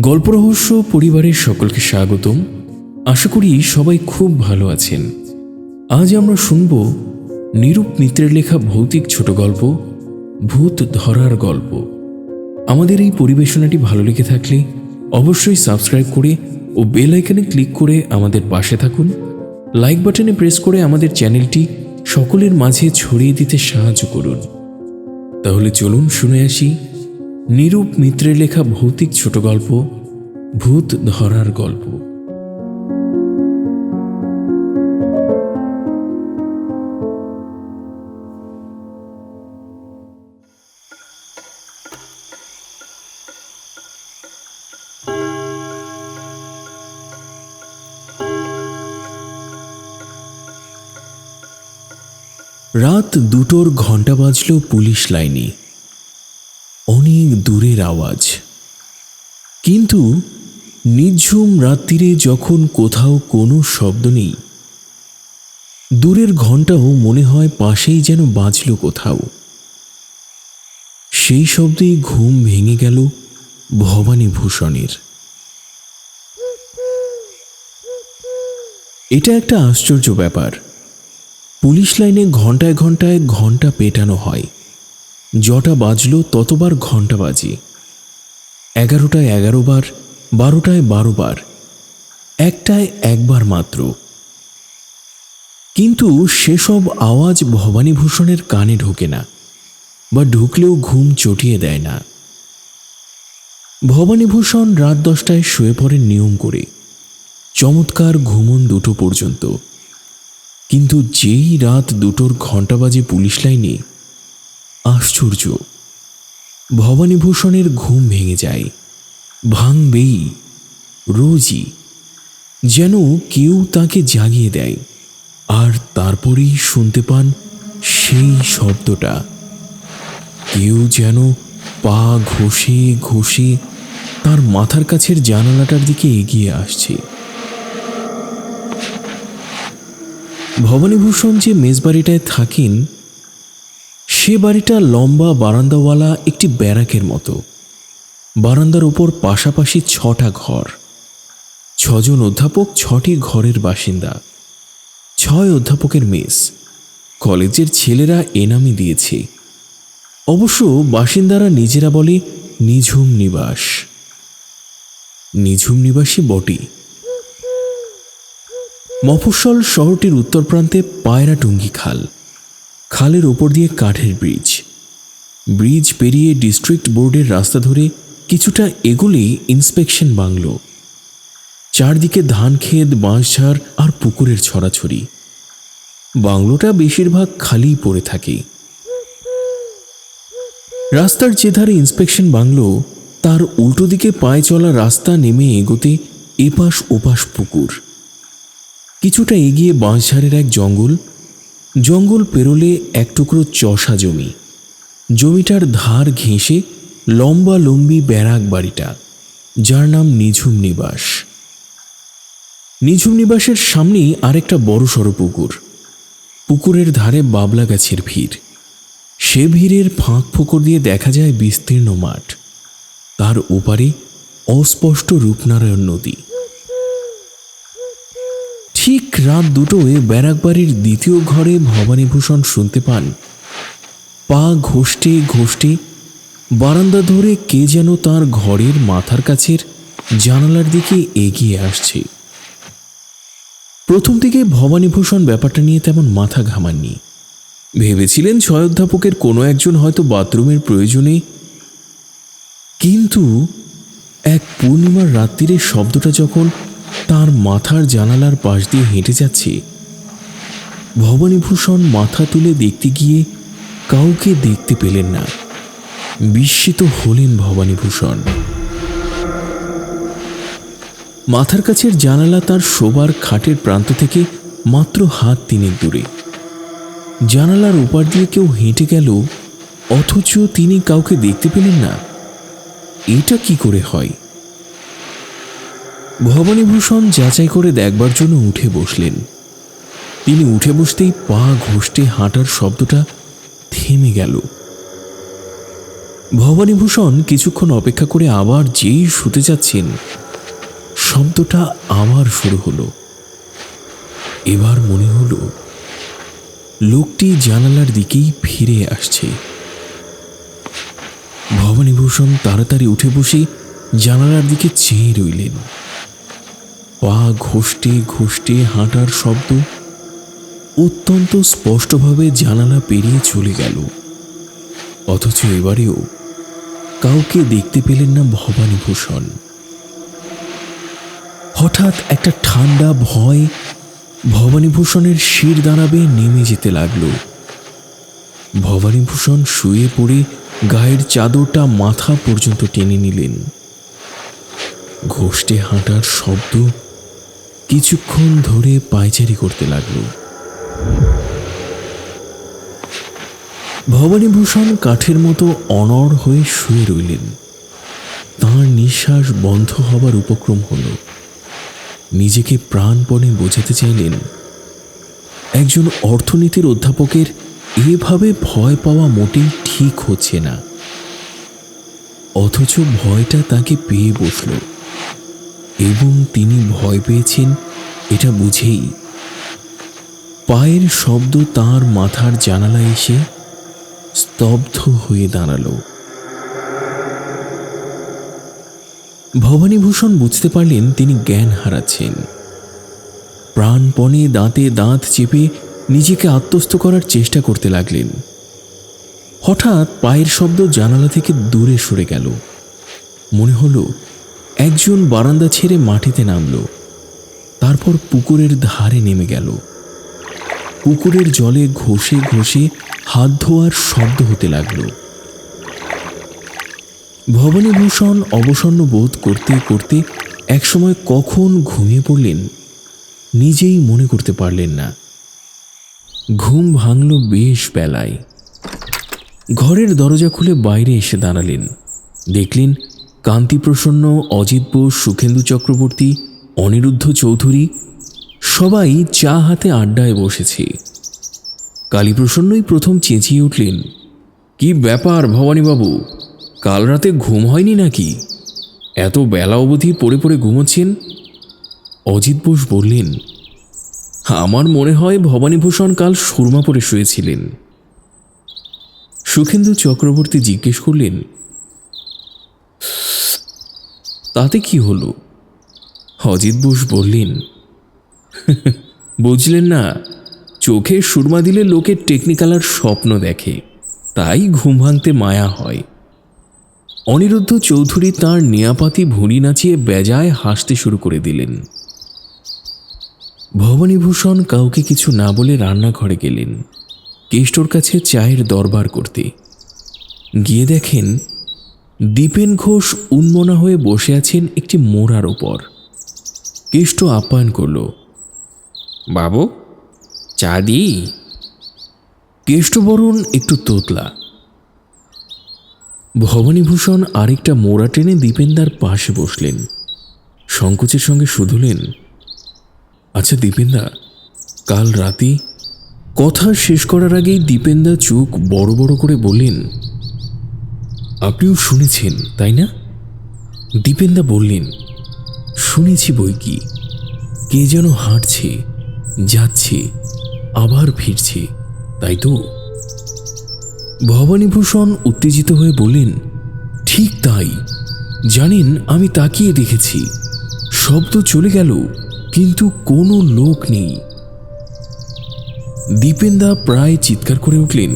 গল্প রহস্য পরিবারের সকলকে স্বাগতম। আশা করি সবাই খুব ভালো আছেন। আজ আমরা শুনব নিরূপ মিত্রের লেখা ভৌতিক ছোট গল্প ভূত ধরার গল্প। আমাদের এই পরিবেশনাটি ভালো লেগে থাকলে অবশ্যই সাবস্ক্রাইব করে ও বেল আইকনে ক্লিক করে আমাদের পাশে থাকুন। লাইক বাটনে প্রেস করে আমাদের চ্যানেলটি সকলের মাঝে ছড়িয়ে দিতে সাহায্য করুন। তাহলে চলুন শুনে আসি নিরূপ মিত্রের লেখা ভৌতিক ছোট গল্প ভূত ধরার গল্প। রাত 2টোর ঘণ্টা বাজল পুলিশ লাইনে। অনেক দূরের আওয়াজ, কিন্তু নিঝুম রাত্রিরে যখন কোথাও কোনো শব্দ নেই, দূরের ঘণ্টাও মনে হয় পাশেই যেন বাজল কোথাও। সেই শব্দেই ঘুম ভেঙে গেল ভবানীভূষণের। এটা একটা আশ্চর্য ব্যাপার। পুলিশ লাইনে ঘণ্টায় ঘণ্টায় ঘণ্টা পেটানো হয়। যটা বাজলো ততবার ঘণ্টা বাজে। 11টায় 11 বার, 12টায় 12 বার, 1টায় 1 বার মাত্র। কিন্তু সেসব আওয়াজ ভবানীভূষণের কানে ঢোকে না, বা ঢুকলেও ঘুম চটিয়ে দেয় না। ভবানীভূষণ রাত 10টায় শুয়ে পড়েন নিয়ম করে, চমৎকার ঘুমন 2টো পর্যন্ত। কিন্তু যেই রাত 2টোর ঘণ্টা বাজে পুলিশ লাইনে, আশ্চর্য, ভবানীভূষণের ঘুম ভেঙে যায়। ভাঙবেই, রোজই, যেন কেউ তাকে জাগিয়ে দেয়। আর তারপরেই শুনতে পান সেই শব্দটা। কেউ যেন পা ঘষে ঘষে তার মাথার কাছের জানালাটার দিকে এগিয়ে আসছে। ভবানীভূষণ যে মেজবাড়িটায় থাকেন, সে বাড়িটা লম্বা বারান্দাওয়ালা একটি ব্যারাকের মতো। বারান্দার ওপর পাশাপাশি 6টা ঘর। 6 জন অধ্যাপক 6টি ঘরের বাসিন্দা। 6 অধ্যাপকের মেস। কলেজের ছেলেরা এ নামই দিয়েছে। অবশ্য বাসিন্দারা নিজেরা বলে নিঝুম নিবাস। নিঝুম নিবাসী বটে। মফস্বল শহরটির উত্তর প্রান্তে পায়রাটুঙ্গি খাল। খালের ওপর দিয়ে কাঠের ব্রিজ। ব্রিজ পেরিয়ে ডিস্ট্রিক্ট বোর্ডের রাস্তা ধরে কিছুটা এগোলেই ইন্সপেকশন বাংলো। চারদিকে ধান ক্ষেত, বাঁশঝাড় আর পুকুরের ছড়াছড়ি। বাংলোটা বেশিরভাগ খালি পড়ে থাকে। রাস্তার যে ধারে ইন্সপেকশন বাংলো, তার উল্টো দিকে পায়ে চলা রাস্তা নেমে এগোতে এপাশ ওপাশ পুকুর। কিছুটা এগিয়ে বাঁশঝাড়ের এক জঙ্গল। জঙ্গল পেরোলে এক টুকরো চষা জমি। জমিটার ধার ঘেঁষে লম্বা লম্বি ব্যারাক বাড়িটা, যার নাম নিঝুম নিবাস। নিঝুম নিবাসের সামনেই আরেকটা বড়সড় পুকুর। পুকুরের ধারে বাবলা গাছের ভিড়। সে ভিড়ের ফাঁক ফোকর দিয়ে দেখা যায় বিস্তীর্ণ মাঠ। তার ওপারে অস্পষ্ট রূপনারায়ণ নদী। ঠিক রাত 2টোয় ব্যারাক বাড়ির দ্বিতীয় ঘরে ভবানীভূষণ শুনতে পান পা ঘষতে ঘষতে বারান্দা ধরে কে যেন তার ঘরের মাথার কাছের জানালার দিকে এগিয়ে আসছে। প্রথম দিকে ভবানীভূষণ ব্যাপারটা নিয়ে তেমন মাথা ঘামাননি। ভেবেছিলেন 6 অধ্যাপকের কোনো একজন হয়তো বাথরুমের প্রয়োজনে। কিন্তু এক পূর্ণিমার রাত্রিরে শব্দটা যখন তার মাথার জানালার পাশ দিয়ে হেঁটে যাচ্ছে, ভবানীভূষণ মাথা তুলে দেখতে গিয়ে কাউকে দেখতে পেলেন না। বিস্মিত হলেন ভবানীভূষণ। মাথার কাছের জানালা তার শোবার খাটের প্রান্ত থেকে মাত্র হাত 3 দূরে। জানালার ওপার দিয়ে কেউ হেঁটে গেল, অথচ তিনি কাউকে দেখতে পেলেন না। এটা কি করে হয়? ভবানীভূষণ যাচাই করে দেখবার জন্য উঠে বসলেন। তিনি উঠে বসতেই পা ঘষতে হাঁটার শব্দটা থেমে গেল। ভবানীভূষণ কিছুক্ষণ অপেক্ষা করে আবার যেই শুতে যাচ্ছেন, শব্দটা আবার শুরু হলো। এবার মনে হলো লোকটি জানালার দিকেই ফিরে আসছে। ভবানীভূষণ তাড়াতাড়ি উঠে বসে জানালার দিকে চেয়ে রইলেন। পা ঘষতে ঘষতে হাঁটার শব্দ অত্যন্ত স্পষ্টভাবে জানালা পেরিয়ে চলে গেল। অথচ এবারেও কাউকে দেখতে পেলেন না ভবানীভূষণ। হঠাৎ একটা ঠান্ডা ভয় ভবানীভূষণের শির দাঁড়াবে নেমে যেতে লাগল। ভবানীভূষণ শুয়ে পড়ে গায়ের চাদরটা মাথা পর্যন্ত টেনে নিলেন। ঘষটে হাঁটার শব্দ কিছুক্ষণ ধরে পায়চারি করতে লাগল। ভবানীভূষণ কাঠের মতো অনড় হয়ে শুয়ে রইলেন। তাঁর নিঃশ্বাস বন্ধ হবার উপক্রম হল। নিজেকে প্রাণপণে বোঝাতে চাইলেন, একজন অর্থনীতির অধ্যাপকের এভাবে ভয় পাওয়া মোটেই ঠিক হচ্ছে না। অথচ ভয়টা তাকে পেয়ে বসল, এবং তিনি ভয় পেয়েছেন এটা বুঝেই। পায়ের শব্দ তাঁর মাথার জানালায় এসে স্তব্ধ হয়ে দাঁড়ালো। ভবানীভূষণ বুঝতে পারলেন তিনি জ্ঞান হারাচ্ছেন। প্রাণপণে দাঁতে দাঁত চেপে নিজেকে আত্মস্থ করার চেষ্টা করতে লাগলেন। হঠাৎ পায়ের শব্দ জানালা থেকে দূরে সরে গেল। মনে হলো একজন বারান্দা ছেড়ে মাটিতে নামল, তারপর পুকুরের ধারে নেমে গেল। পুকুরের জলে ঘষে ঘষে হাত ধোয়ার শব্দ হতে লাগল। ভবানীভূষণ অবসন্ন বোধ করতে করতে একসময় কখন ঘুমিয়ে পড়লেন নিজেই মনে করতে পারলেন না। ঘুম ভাঙল বেশ বেলায়। ঘরের দরজা খুলে বাইরে এসে দাঁড়ালেন। দেখলেন কান্তিপ্রসন্ন, অজিত বোস, সুখেন্দু চক্রবর্তী, অনিরুদ্ধ চৌধুরী সবাই চা হাতে আড্ডায় বসেছে। কালীপ্রসন্নই প্রথম চেঁচিয়ে উঠলেন, কি ব্যাপার ভবানীবাবু, কাল রাতে ঘুম হয়নি নাকি? এত বেলা অবধি পড়ে পড়ে ঘুমোচ্ছেন? অজিত বোস বললেন, আমার মনে হয় ভবানীভূষণ কাল সুরমা পরে শুয়েছিলেন। সুখেন্দু চক্রবর্তী জিজ্ঞেস করলেন, তাতে কি হলো? অজিত বোস বললেন, বুঝলেন না, চোখে সুরমা দিলে লোকে টেকনিক্যালার স্বপ্ন দেখে, তাই ঘুম ভাঙতে মায়া হয়। অনিরুদ্ধ চৌধুরী তাঁর নেয়াপাতি ভুঁড়ি নাচিয়ে বেজায় হাসতে শুরু করে দিলেন। ভবানীভূষণ কাউকে কিছু না বলে রান্নাঘরে গেলেন কেষ্টর কাছে চায়ের দরবার করতে। গিয়ে দেখেন দীপেন ঘোষ উন্মনা হয়ে বসে আছেন একটি মোড়ার ওপর। কেষ্ট আপ্যায়ন করল, বাবু চা দিই? কেষ্টবরণ একটু তোতলা। ভবানীভূষণ আরেকটা মোড়া টেনে দীপেনদার পাশে বসলেন। সংকোচের সঙ্গে শুধলেন, আচ্ছা দীপেনদা, কাল রাতে? কথা শেষ করার আগেই দীপেনদা চোখ বড় বড় করে বললেন, আপনিও শুনেছেন তাই না? দীপেনদা বললেন, শুনেছি বই কি, কে যেন হাঁটছে, যাচ্ছে, আবার ফিরছে, তাই তো? ভবানীভূষণ উত্তেজিত হয়ে বললেন, ঠিক তাই। জানেন, আমি তাকিয়ে দেখেছি, শব্দ চলে গেল কিন্তু কোনো লোক নেই। দীপেনদা প্রায় চিৎকার করে উঠলেন,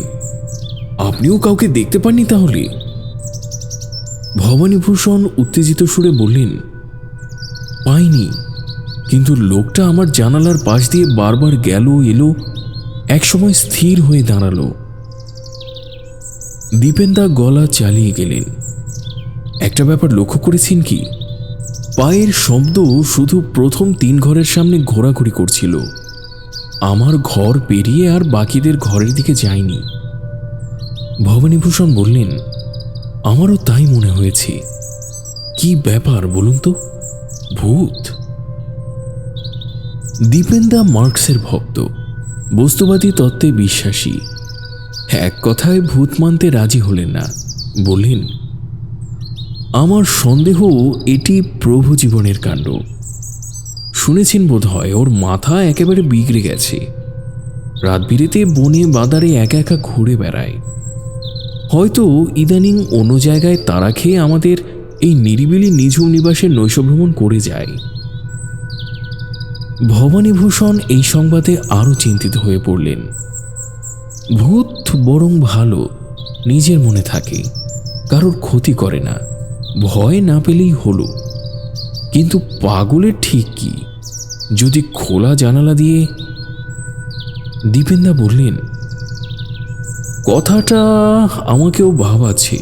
আপনিও কাউকে দেখতে পাননি তাহলে? ভবানীভূষণ উত্তেজিত সুরে বললেন, পাইনি, কিন্তু লোকটা আমার জানালার পাশ দিয়ে বারবার গেল এলো, একসময় স্থির হয়ে দাঁড়ালো। দীপেনদা গলা চালিয়ে গেলেন, একটা ব্যাপার লক্ষ্য করেছেন কি? পায়ের শব্দ শুধু প্রথম 3 ঘরের সামনে ঘোরাঘুরি করছিল, আমার ঘর পেরিয়ে আর বাকিদের ঘরের দিকে যায়নি। ভবানীভূষণ বললেন, আমারও তাই মনে হয়েছে। কি ব্যাপার বলুন তো, ভূত? দীপেনদা মার্কসের ভক্ত, বস্তুবাদী তত্ত্বে বিশ্বাসী। এক কথায় ভূত মানতে রাজি হলেন না। বললেন, আমার সন্দেহ এটি প্রভু জীবনের কাণ্ড। শুনেছেন বোধ হয় ওর মাথা একেবারে বিগড়ে গেছে। রাত বিরেতে বনে বাদারে একা একা ঘুরে বেড়ায়। হয়তো ইদানিং অন্য জায়গায় তাড়া খেয়ে আমাদের এই নিরিবিলি নিঝুম নিবাসের নৈশভ্রমণ করে যায়। ভবানীভূষণ এই সংবাদে আরও চিন্তিত হয়ে পড়লেন। ভূত বরং ভালো, নিজের মনে থাকে, কারোর ক্ষতি করে না, ভয় না পেলেই হলো। কিন্তু পাগলের ঠিক কি? যদি খোলা জানালা দিয়ে। দীপেন্দা বললেন, কথাটা আমাকেও ভাবাচ্ছে।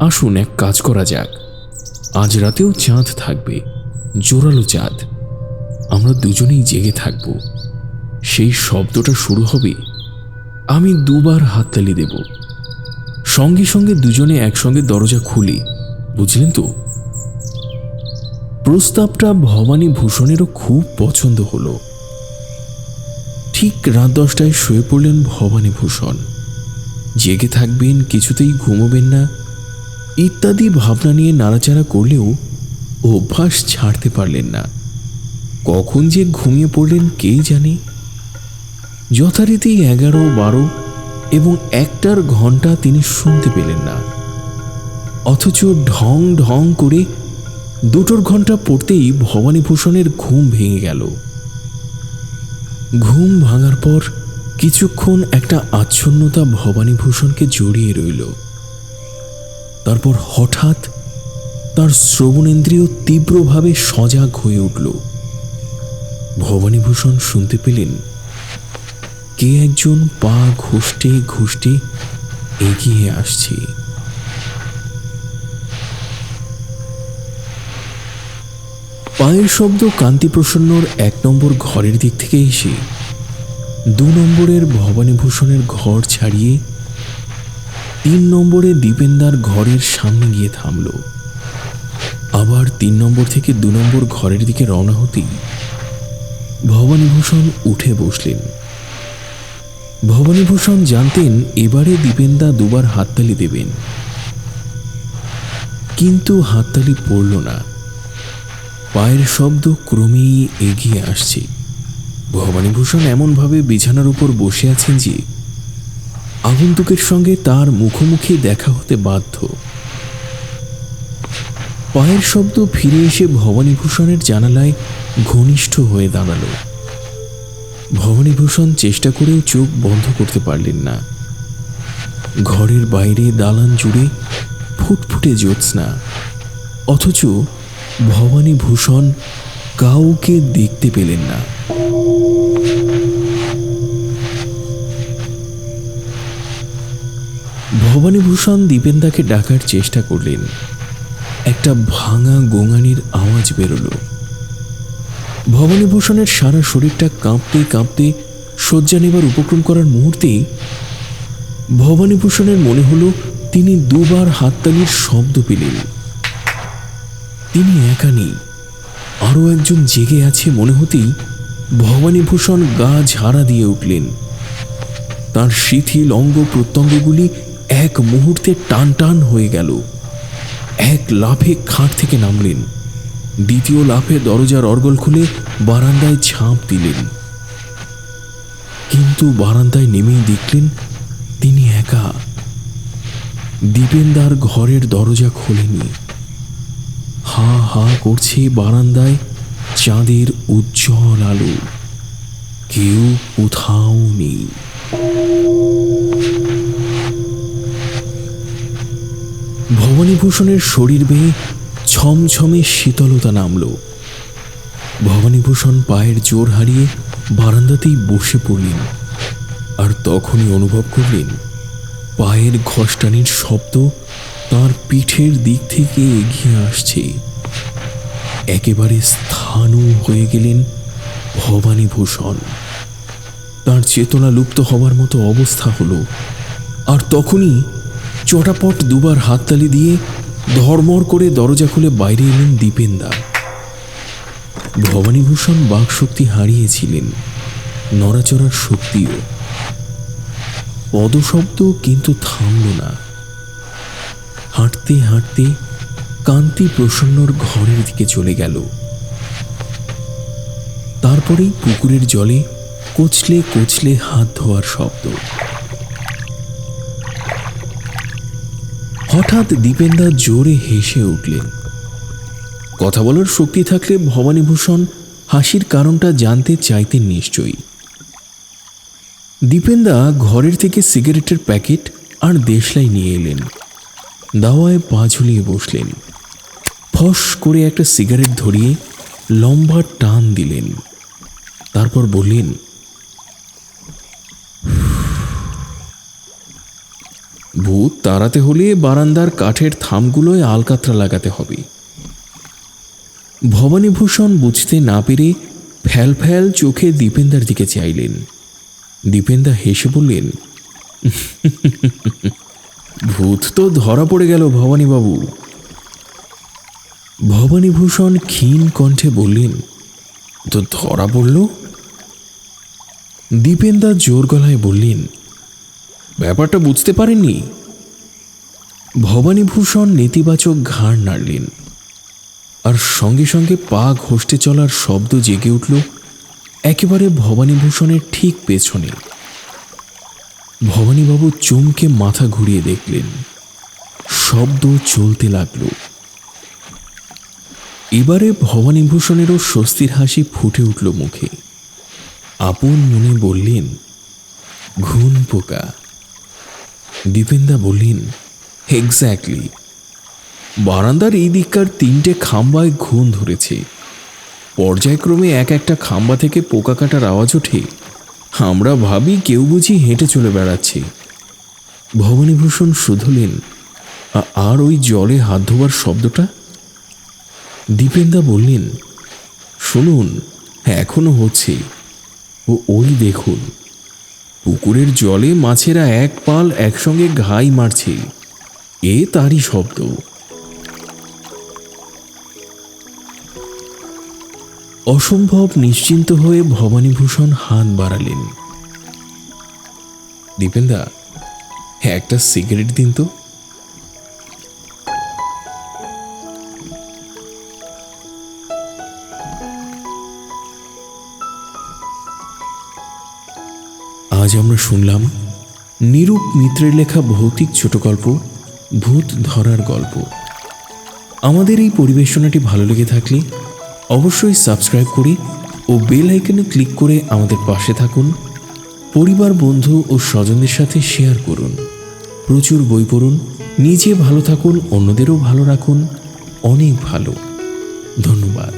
আসুন এক কাজ করা যাক, আজ রাতেও চাঁদ থাকবে, জোরালো চাঁদ। আমরা দুজনেই জেগে থাকব। সেই শব্দটা শুরু হবে, আমি দুবার হাততালি দেব, সঙ্গে সঙ্গে দুজনে একসঙ্গে দরজা খুলি, বুঝলেন তো? প্রস্তাবটা ভবানীভূষণেরও খুব পছন্দ হলো। ঠিক রাত 10টায় শুয়ে পড়লেন ভবানীভূষণ। জেগে থাকবেন, কিছুতেই ঘুমোবেন না ইত্যাদি ভাবনা নিয়ে নাড়াচাড়া করলেও অভ্যাস ছাড়তে পারলেন না। কখন যে ঘুমিয়ে পড়লেন কে জানে। যথারীতি 11, 12 এবং 1টার ঘন্টা তিনি শুনতে পেলেন না। অথচ ঢং ঢং করে 2টোর ঘন্টা পড়তেই ভবানীভূষণের ঘুম ভেঙে গেল। ঘুম ভাঙার পর কিছুক্ষণ একটা আচ্ছন্নতা ভবানীভূষণকে জড়িয়ে রইল। তারপর হঠাৎ তার শ্রবণেন্দ্রিয় তীব্রভাবে সজাগ হয়ে উঠল। ভবানীভূষণ শুনতে পেলেন কে একজন পা ঘুষ্টে ঘুষ্টে এগিয়ে আসছে। পায়ের শব্দ কান্তিপ্রসন্নর 1 নম্বর ঘরের দিক থেকে এসে 2 নম্বরের ভবানীভূষণের ঘর ছাড়িয়ে 3 নম্বরে দীপেন্দার ঘরের সামনে গিয়ে থামল। আবার 3 নম্বর থেকে 2 নম্বর ঘরের দিকে রওনা হতেই ভবানীভূষণ উঠে বসলেন। ভবানীভূষণ জানতেন এবারে দীপেন্দা 2বার হাততালি দেবেন, কিন্তু হাততালি পড়ল না। পায়ের শব্দ ক্রমেই এগিয়ে আসছে। ভবানীভূষণ এমনভাবে বিছানার উপর বসে আছেন যে আগন্তুকের সঙ্গে তার মুখোমুখি দেখা হতে বাধ্য। পায়ের শব্দ ফিরে এসে ভবানীভূষণের জানালায় ঘনিষ্ঠ হয়ে দাঁড়াল। ভবানীভূষণ চেষ্টা করেও চোখ বন্ধ করতে পারলেন না। ঘরের বাইরে দালান জুড়ে ফুটফুটে জ্যোৎস্না, অথচ ভবানীভূষণ কাউকে দেখতে পেলেন না। ভবানীভূষণ দীপেন্দাকে ডাকার চেষ্টা করলেন। একটা ভাঙা গোঙানির আওয়াজ বেরোল। ভবানীভূষণের সারা শরীরটা কাঁপতে কাঁপতে শয্যা নেবার উপক্রম করার মুহূর্তেই ভবানীভূষণের মনে হলো তিনি 2বার হাততালির শব্দ পেলেন। তিনি একা নেই, আরও একজন জেগে আছে মনে হতেই ভবানীভূষণ গা ঝাড়া দিয়ে উঠলেন। তার শিথিল অঙ্গ প্রত্যঙ্গগুলি এক মুহূর্তে টান টান হয়ে গেল। এক লাফে খাট থেকে নামলেন। দ্বিতীয় লাফে দরজার অর্গল খুলে বারান্দায় ঝাঁপ দিলেন। কিন্তু বারান্দায় নেমেই দেখলেন তিনি একা। দীপেন্দার ঘরের দরজা খোলেনি। হা হা করছে বারান্দায় চাঁদের উজ্জ্বল আলো। কেউ কোথাও নেই। ভবানীভূষণের শরীর বেয়ে ছমছমে শীতলতা নামল। ভবানীভূষণ পায়ের জোর হারিয়ে বারান্দাতেই বসে পড়লেন। আর তখনই অনুভব করলেন পায়ের ঘষ্টানির শব্দ তার পিঠের দিক থেকে এগিয়ে আসছে। একেবারে স্থাণু হয়ে গেলেন ভবানীভূষণ। তার চেতনা লুপ্ত হবার মতো অবস্থা হলো। আর তখনই চটাপট 2বার হাততালি দিয়ে ধর্মর করে দরজা খুলে বাইরে এলেন দীপেন্দা। ভবানীভূষণ বাকশক্তি হারিয়েছিলেন, নড়াচড়ার শক্তিও। পদশব্দ কিন্তু থামল না। হাঁটতে হাঁটতে কান্তি প্রসন্নর ঘরের দিকে চলে গেল। তারপরেই পুকুরের জলে কোচলে কোচলে হাত ধোয়ার শব্দ। হঠাৎ দীপেন্দা জোরে হেসে উঠলেন। কথা বলার শক্তি থাকলে ভবানীভূষণ হাসির কারণটা জানতে চাইতেন নিশ্চয়ই। দীপেন্দা ঘরের থেকে সিগারেটের প্যাকেট আর দেশলাই নিয়ে এলেন। দাওয়ায় পা ঝুলিয়ে বসলেন। ফস করে একটা সিগারেট ধরিয়ে লম্বা টান দিলেন। তারপর বললেন, ভূত তাড়াতে হলে বারান্দার কাঠের থামগুলোয় আলকাতরা লাগাতে হবে। ভবানীভূষণ বুঝতে না পেরে ফ্যাল ফ্যাল চোখে দীপেন্দার দিকে চাইলেন। দীপেন্দা হেসে বললেন, ভূত তো ধরা পড়ে গেল ভবানীবাবু। ভবানীভূষণ ক্ষীণ কণ্ঠে বললেন, তো ধরা পড়ল? দীপেন্দা জোর গলায় বললেন, ব্যাপারটা বুঝতে পারেননি? ভবানীভূষণ নেতিবাচক ঘাড় নাড়লেন, আর সঙ্গে সঙ্গে পা ঘষতে চলার শব্দ জেগে উঠল একেবারে ভবানীভূষণের ঠিক পেছনে। ভবানীবাবু চমকে মাথা ঘুরিয়ে দেখলেন, শব্দ চলতে লাগল। এবারে ভবানীভূষণেরও স্বস্তির হাসি ফুটে উঠল মুখে। আপন মনে বললেন, ঘুণ পোকা। দীপেন্দা বললেন, এক্স্যাক্টলি। বারান্দার এই দিককার 3টে খাম্বায় ঘুণ ধরেছে। পর্যায়ক্রমে এক একটা খাম্বা থেকে পোকা কাটার আওয়াজ ওঠে। আমরা ভাবি কেউ বুঝি হেঁটে চলে বেড়াচ্ছে। ভবানীভূষণ শুধলেন, আর ওই জলে হাত ধোবার শব্দটা? দীপেন্দা বললেন, শুনুন, এখনো হচ্ছে। ওই দেখুন, পুকুরের জলে মাছেরা এক পাল একসঙ্গে ঘাই মারছে। তারই শব্দ। অসম্ভব নিশ্চিন্ত হয়ে ভবানীভূষণ হাত বাড়ালেন। দীপেন্দা, একটা সিগারেট দিন তো। আজ আমরা শুনলাম নিরূপ মিত্রের লেখা ভৌতিক ছোট গল্প ভূত ধরার গল্প। আমাদের এই পরিবেশনাটি ভালো লেগে থাকলে অবশ্যই সাবস্ক্রাইব করে ও বেল আইকনে ক্লিক করে আমাদের পাশে থাকুন। পরিবার, বন্ধু ও স্বজনদের সাথে শেয়ার করুন। প্রচুর বই পড়ুন। নিজে ভালো থাকুন, অন্যদেরও ভালো রাখুন। অনেক ভালো। ধন্যবাদ।